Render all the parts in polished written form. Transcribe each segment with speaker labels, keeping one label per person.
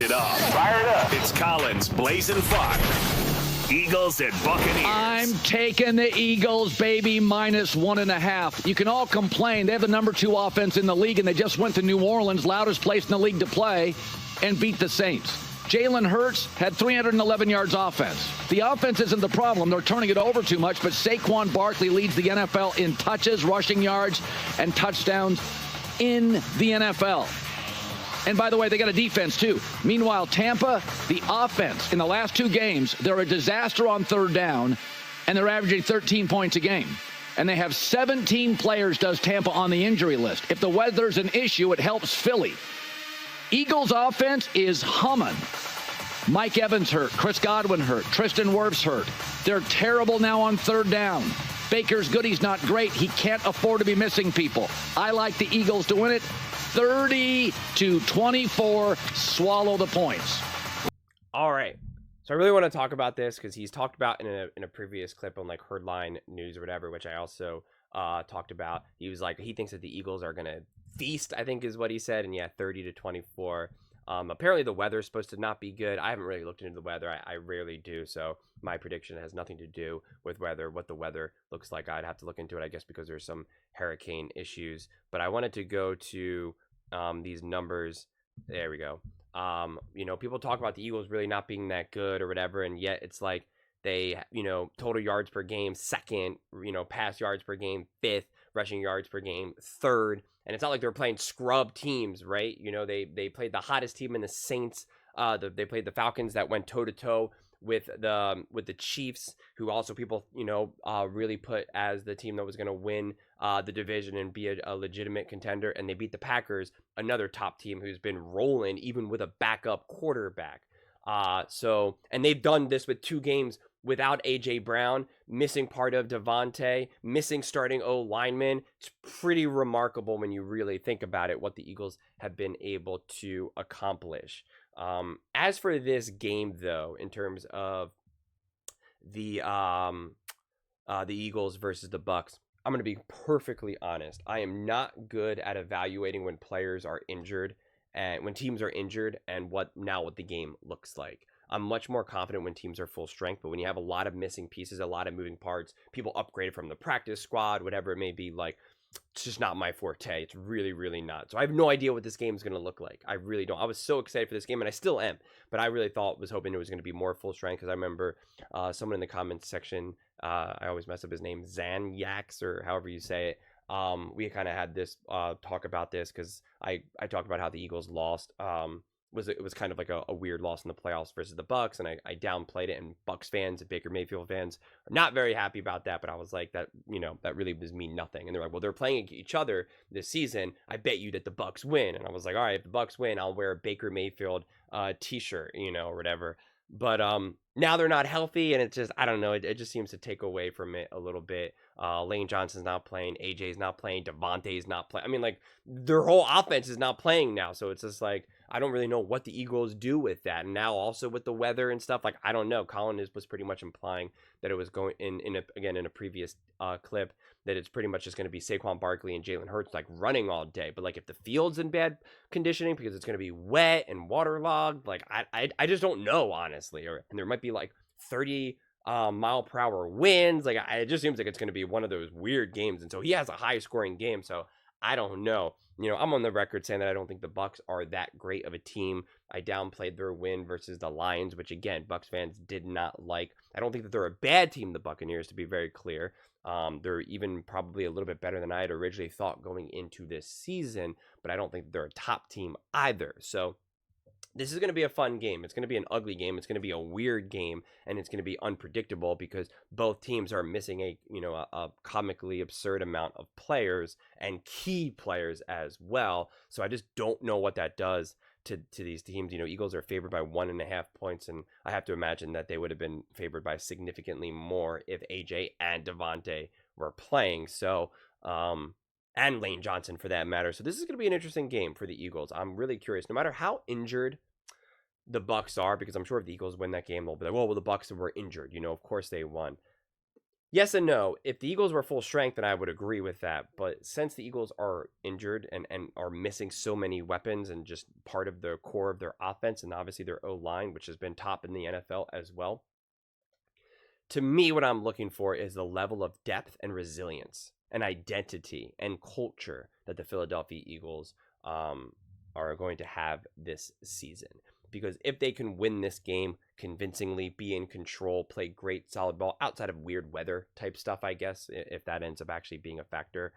Speaker 1: It up. Fire it up. It's Colin's Blazing Fun. Eagles and Buccaneers.
Speaker 2: I'm taking the Eagles, baby, -1.5. You can all complain. They have the number 2 offense in the league, and they just went to New Orleans, loudest place in the league to play, and beat the Saints. Jalen Hurts had 311 yards offense. The offense isn't the problem. They're turning it over too much, but Saquon Barkley leads the NFL in touches, rushing yards, and touchdowns in the NFL. And by the way, they got a defense, too. Meanwhile, Tampa, the offense, in the last 2 games, they're a disaster on third down, and they're averaging 13 points a game. And they have 17 players, does Tampa, on the injury list. If the weather's an issue, it helps Philly. Eagles' offense is humming. Mike Evans hurt. Chris Godwin hurt. Tristan Wirfs hurt. They're terrible now on third down. Baker's good. He's not great. He can't afford to be missing people. I like the Eagles to win it. 30-24, swallow the points.
Speaker 3: All right. So I really want to talk about this because he's talked about in a previous clip on like Herdline News or whatever, which I also talked about. He was like, he thinks that the Eagles are going to feast, I think is what he said. And yeah, 30-24. Apparently the weather is supposed to not be good. I haven't really looked into the weather. I rarely do. So my prediction has nothing to do with what the weather looks like. I'd have to look into it, I guess, because there's some hurricane issues. But I wanted to go to these numbers. There we go. People talk about the Eagles really not being that good or whatever. And yet it's like they, total yards per game, 2nd, pass yards per game, 5th, rushing yards per game, 3rd. And it's not like they're playing scrub teams, right? They played the hottest team in the Saints. They played the Falcons that went toe-to-toe with the Chiefs, who also people, really put as the team that was going to win the division and be a legitimate contender. And they beat the Packers, another top team who's been rolling even with a backup quarterback. And they've done this with 2 games without A.J. Brown, missing part of Devontae, missing starting O-lineman. It's pretty remarkable when you really think about it, what the Eagles have been able to accomplish. As for this game, though, in terms of the Eagles versus the Bucs, I'm going to be perfectly honest. I am not good at evaluating when players are injured and when teams are injured and what the game looks like. I'm much more confident when teams are full strength, but when you have a lot of missing pieces, a lot of moving parts, people upgraded from the practice squad, whatever it may be, like, it's just not my forte. It's really, really not. So I have no idea what this game is going to look like. I really don't. I was so excited for this game, and I still am, but I really was hoping it was going to be more full strength, because I remember someone in the comments section, I always mess up his name, Zanyax, or however you say it. We kind of had this talk about this, because I talked about how the Eagles lost. It was kind of like a weird loss in the playoffs versus the Bucs, and I downplayed it, and Bucs fans and Baker Mayfield fans are not very happy about that, but I was like, that really does mean nothing. And they're like, well, they're playing each other this season. I bet you that the Bucs win. And I was like, all right, if the Bucs win, I'll wear a Baker Mayfield t-shirt, or whatever. But now they're not healthy, and it's just, I don't know, it just seems to take away from it a little bit. Lane Johnson's not playing, AJ's not playing, Devontae's not playing. I mean, like, their whole offense is not playing now, so it's just like, I don't really know what the Eagles do with that. And now also with the weather and stuff, like, I don't know. Colin was pretty much implying that it was going in a previous clip, that it's pretty much just going to be Saquon Barkley and Jalen Hurts like running all day. But like, if the field's in bad conditioning because it's going to be wet and waterlogged, like, I just don't know, honestly. And there might be like 30 mile per hour winds. Like, it just seems like it's going to be one of those weird games. And so he has a high scoring game. So I don't know. I'm on the record saying that I don't think the Bucs are that great of a team. I downplayed their win versus the Lions, which, again, Bucs fans did not like. I don't think that they're a bad team, the Buccaneers, to be very clear. They're even probably a little bit better than I had originally thought going into this season, but I don't think they're a top team either. So this is going to be a fun game. It's going to be an ugly game. It's going to be a weird game, and it's going to be unpredictable because both teams are missing a comically absurd amount of players and key players as well. So I just don't know what that does to these teams. Eagles are favored by 1.5 points, and I have to imagine that they would have been favored by significantly more if AJ and Devontae were playing. So, and Lane Johnson for that matter. So this is going to be an interesting game for the Eagles. I'm really curious, no matter how injured the Bucs are, because I'm sure if the Eagles win that game, they'll be like, well, the Bucs were injured. Of course they won. Yes and no. If the Eagles were full strength, then I would agree with that. But since the Eagles are injured and are missing so many weapons and just part of the core of their offense and obviously their O-line, which has been top in the NFL as well, to me, what I'm looking for is the level of depth and resilience and identity and culture that the Philadelphia Eagles are going to have this season. Because if they can win this game convincingly, be in control, play great solid ball outside of weird weather type stuff, I guess, if that ends up actually being a factor,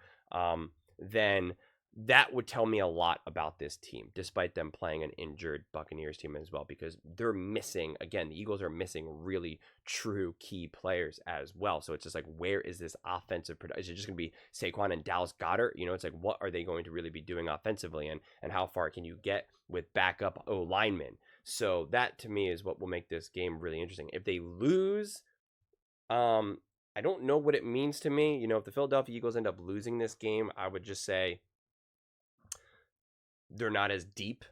Speaker 3: then that would tell me a lot about this team, despite them playing an injured Buccaneers team as well, because they're missing, again, the Eagles are missing really true key players as well. So it's just like, where is this offensive production? Is it just going to be Saquon and Dallas Goedert? You know, it's like, what are they going to really be doing offensively, and how far can you get with backup O linemen? So that to me is what will make this game really interesting. If they lose, I don't know what it means to me. You know, if the Philadelphia Eagles end up losing this game, I would just say they're not as deep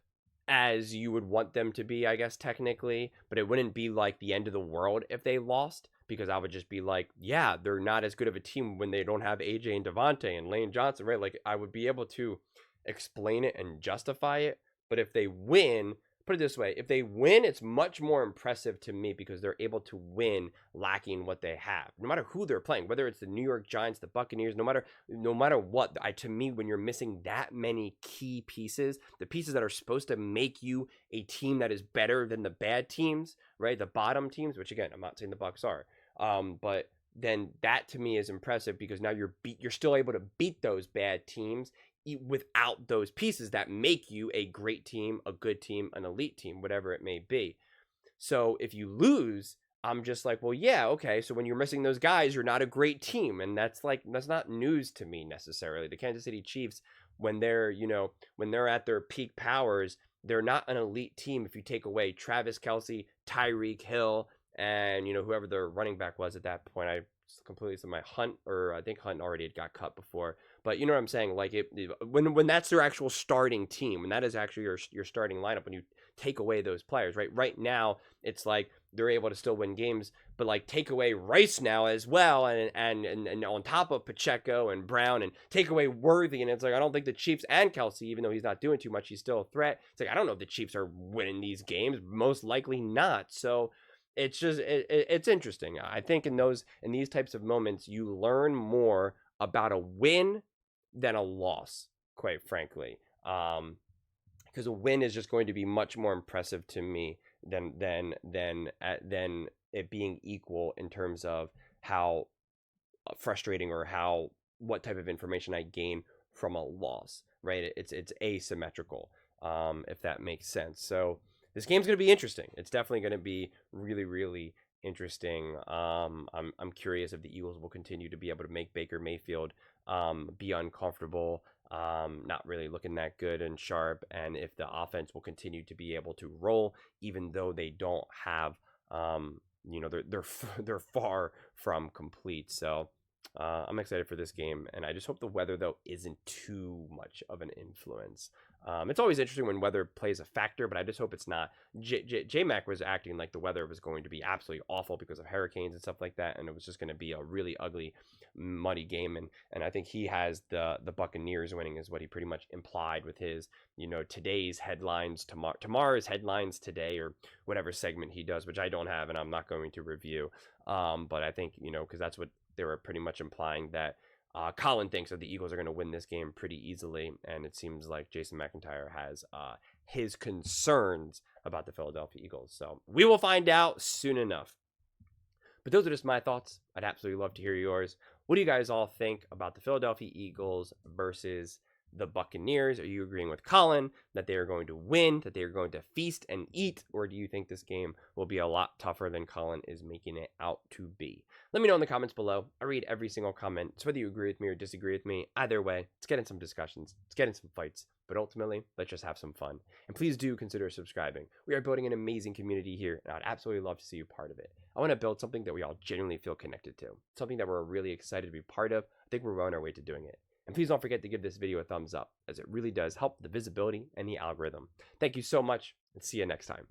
Speaker 3: as you would want them to be, I guess, technically, but it wouldn't be like the end of the world if they lost, because I would just be like, yeah, they're not as good of a team when they don't have AJ and Devontae and Lane Johnson, right? Like, I would be able to explain it and justify it. But if they win, put it this way, if they win, it's much more impressive to me because they're able to win lacking what they have, no matter who they're playing, whether it's the New York Giants, the Buccaneers, no matter what. To me, when you're missing that many key pieces, the pieces that are supposed to make you a team that is better than the bad teams, right? The bottom teams, which again, I'm not saying the Bucs are, but then that to me is impressive because now you're still able to beat those bad teams without those pieces that make you a great team, a good team, an elite team, whatever it may be. So if you lose, I'm just like, well, yeah, okay. So when you're missing those guys, you're not a great team. And that's not news to me necessarily. The Kansas City Chiefs, when they're at their peak powers, they're not an elite team if you take away Travis Kelce, Tyreek Hill, and whoever their running back was at that point. I completely said my Hunt, or I think Hunt already had got cut before. But you know what I'm saying? Like when that's their actual starting team, when that is actually your starting lineup, when you take away those players, right? Right now, it's like they're able to still win games, but like take away Rice now as well, and on top of Pacheco and Brown, and take away Worthy, and it's like I don't think the Chiefs and Kelce, even though he's not doing too much, he's still a threat. It's like I don't know if the Chiefs are winning these games. Most likely not. So it's just it's interesting. I think in these types of moments, you learn more about a win than a loss, quite frankly. Because a win is just going to be much more impressive to me than it being equal in terms of how frustrating or what type of information I gain from a loss, right? It's asymmetrical, if that makes sense. So this game's going to be interesting. It's definitely going to be really, really interesting. I'm curious if the Eagles will continue to be able to make Baker Mayfield be uncomfortable, not really looking that good and sharp, and if the offense will continue to be able to roll, even though they don't have, they're far from complete. So I'm excited for this game, and I just hope the weather though isn't too much of an influence. It's always interesting when weather plays a factor, but I just hope it's not. J-Mac was acting like the weather was going to be absolutely awful because of hurricanes and stuff like that, and it was just going to be a really ugly, muddy game. And I think he has the Buccaneers winning is what he pretty much implied with his, today's headlines, tomorrow's headlines today, or whatever segment he does, which I don't have and I'm not going to review. But I think, because that's what they were pretty much implying, that Colin thinks that the Eagles are going to win this game pretty easily, and it seems like Jason McIntyre has his concerns about the Philadelphia Eagles. So we will find out soon enough. But those are just my thoughts. I'd absolutely love to hear yours. What do you guys all think about the Philadelphia Eagles versus the Buccaneers? Are you agreeing with Colin that they are going to win, that they are going to feast and eat, or do you think this game will be a lot tougher than Colin is making it out to be? Let me know in the comments below. I read every single comment. So whether you agree with me or disagree with me, either way, let's get in some discussions. Let's get in some fights. But ultimately, let's just have some fun. And please do consider subscribing. We are building an amazing community here, and I'd absolutely love to see you part of it. I want to build something that we all genuinely feel connected to. Something that we're really excited to be part of. I think we're on our way to doing it. And please don't forget to give this video a thumbs up, as it really does help the visibility and the algorithm. Thank you so much, and see you next time.